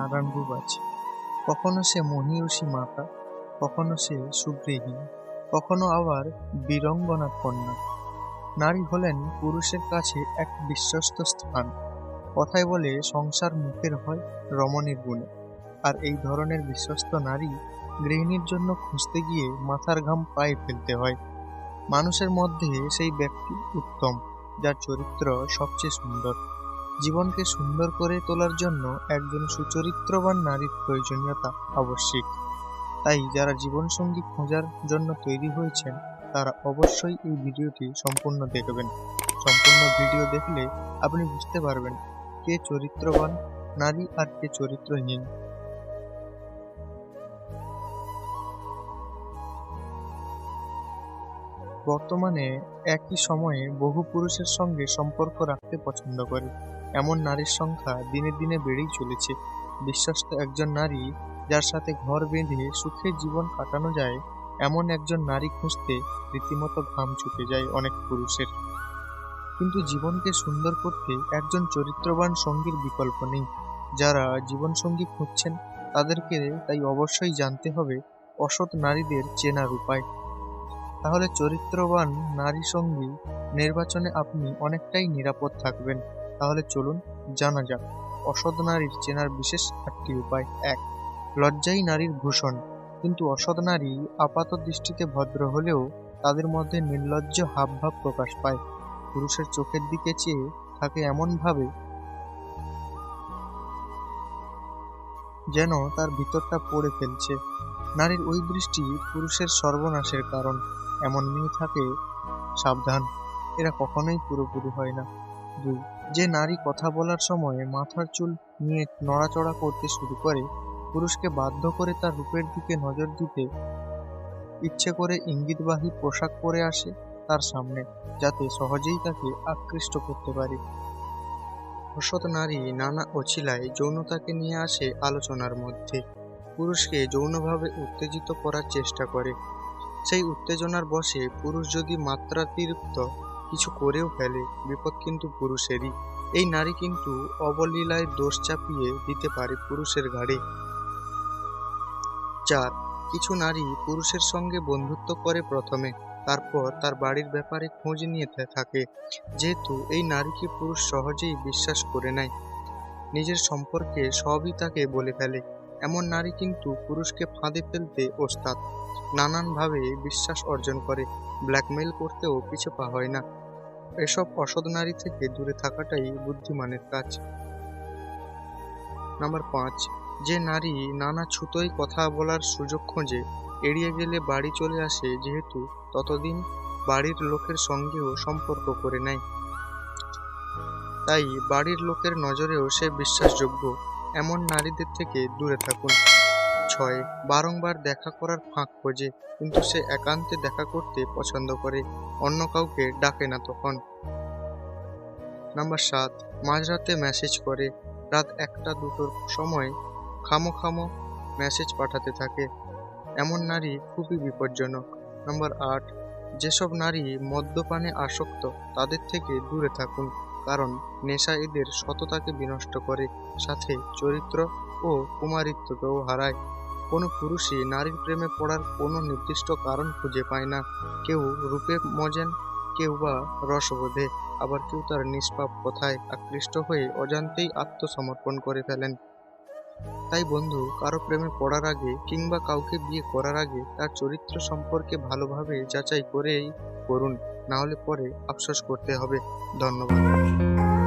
নানান রূপ আছে। কখনো সে মহিষী মাতা, কখনো সে সুগৃহিণী, কখনো আবার বীরঙ্গনা কন্যা। নারী হলেন পুরুষের কাছে এক বিশ্বস্ত স্থান। কথায় বলে সংসার মুখের হয় রমণীর গুণে। আর এই ধরনের বিশ্বস্ত নারী গৃহিণীর জন্য খুঁজতে গিয়ে মাথার ঘাম পায়ে ফেলতে হয়। মানুষের মধ্যে সেই ব্যক্তি উত্তম, যার চরিত্র সবচেয়ে সুন্দর। জীবনকে সুন্দর করে তোলার জন্য একজন সুচরিত্রবান নারীর প্রয়োজনীয়তা আবশ্যিক। তাই যারা জীবনসঙ্গী খোঁজার জন্য তৈরি হয়েছেন, তারা অবশ্যই এই ভিডিওটি সম্পূর্ণ দেখবেন। সম্পূর্ণ ভিডিও দেখলে আপনি বুঝতে পারবেন কে চরিত্রবান নারী আর কে চরিত্রহীন। বর্তমানে একই সময়ে বহু পুরুষের সঙ্গে সম্পর্ক রাখতে পছন্দ করে এমন নারীর সংখ্যা দিনে দিনে বেড়েই চলেছে। বিশ্বস্ত একজন নারী, যার সাথে ঘর বেঁধে সুখে জীবন কাটানো যায়, এমন একজন নারী খুঁজতে রীতিমতো ঘাম ছুটে যায় অনেক পুরুষের। কিন্তু জীবনকে সুন্দর করতে একজন চরিত্রবান সঙ্গীর বিকল্প নেই। যারা জীবনসঙ্গী খুঁজছেন, তাদেরকে তাই অবশ্যই জানতে হবে অসৎ নারীদের চেনার উপায়। তাহলে চরিত্রবান নারী সঙ্গী নির্বাচনে আপনি অনেকটাই নিরাপদ থাকবেন। তাহলে চলুন জানা যাক অসৎ নারীর চেনার বিশেষ 8টি উপায়। 1. লজ্জাই নারীর ভূষণ। কিন্তু অসৎ নারী আপাত দৃষ্টিতে ভদ্র হলেও তাদের মধ্যে নির্লজ্জ হাবভাব প্রকাশ পায়। পুরুষের চোখের দিকে চেয়ে থাকে এমন ভাবে যেন তার ভিতরটা পড়ে ফেলছে। নারীর ওই দৃষ্টি পুরুষের সর্বনাশের কারণ। এমন মেয়ে থাকে সাবধান, এরা কখনোই পুরোপুরি হয় না। 2. যে নারী কথা বলার সময় মাথার চুল নিয়ে নড়াচড়া করতে শুরু করে, পুরুষকে বাধ্য করে তার রূপের দিকে নজর দিতে ইচ্ছে করে ইঙ্গিতবাহী পোশাক পরে আসে তার সামনে, যাতে সহজেই তাকে আকৃষ্ট করতে পারে। অসৎ নারী নানা অছিলায় যৌনতাকে নিয়ে আসে আলোচনার মধ্যে। পুরুষকে যৌনভাবে উত্তেজিত করার চেষ্টা করে। সেই উত্তেজনার বশে পুরুষ যদি মাত্রাতিরিক্ত কিছু করেও ফেলে, বিপদ কিন্তু পুরুষেরই। এই নারী কিন্তু অবলীলায় দোষ চাপিয়ে দিতে পারে পুরুষের ঘাড়ে। 4. কিছু নারী পুরুষের সঙ্গে বন্ধুত্ব করে প্রথমে, তারপর তার বাড়ির ব্যাপারে খোঁজ নিয়ে থাকে। যেহেতু এই নারীকে পুরুষ সহজেই বিশ্বাস করে নেয়, নিজের সম্পর্কে সবই তাকে বলে ফেলে, এমন নারী কিন্তু পুরুষকে ফাঁদে ফেলতে ওস্তাদ। নানানভাবে বিশ্বাস অর্জন করে, ব্ল্যাকমেইল করতেও পিছু পা হয় না। এসব অসৎ নারী থেকে দূরে থাকাটাই বুদ্ধিমানের কাজ। নাম্বার 5. যে নারী নানা ছুতোয় কথা বলার সুযোগ খোঁজে, এড়িয়ে গেলে বাড়ি চলে আসে, যেহেতু ততদিন বাড়ির লোকের সঙ্গেও সম্পর্ক করে নেয়, তাই বাড়ির লোকের নজরেও সে বিশ্বাসযোগ্য। এমন নারীদের থেকে দূরে থাকুন। 6. বারংবার দেখা করার ফাঁক খোঁজে, কিন্তু সে একান্তে দেখা করতে পছন্দ করে, অন্য কাউকে ডাকে না তখন। নাম্বার 7. মাঝরাতে মেসেজ করে, রাত 1টা-2টোর সময় খামো মেসেজ পাঠাতে থাকে, এমন নারী খুবই বিপজ্জনক। নাম্বার 8. যেসব নারী মদ্যপানে আসক্ত, তাদের থেকে দূরে থাকুন, কারণ নেশা এদের সততাকে বিনষ্ট করে, সাথে চরিত্র ও কুমারিত্বকেও হারায়। কোনো পুরুষই নারীর প্রেমে পড়ার কোনো নির্দিষ্ট কারণ খুঁজে পায় না। কেউ রূপে মজেন, কেউ বা রসবোধে, আবার কেউ তার নিষ্পাপ কথায় আকৃষ্ট হয়ে অজান্তেই আত্মসমর্পণ করে ফেলেন। তাই বন্ধু, কারো প্রেমে পড়ার আগে কিংবা কাউকে বিয়ে করার আগে তার চরিত্র সম্পর্কে ভালোভাবে যাচাই করেই করুন, নাহলে পরে আফসোস করতে হবে। ধন্যবাদ।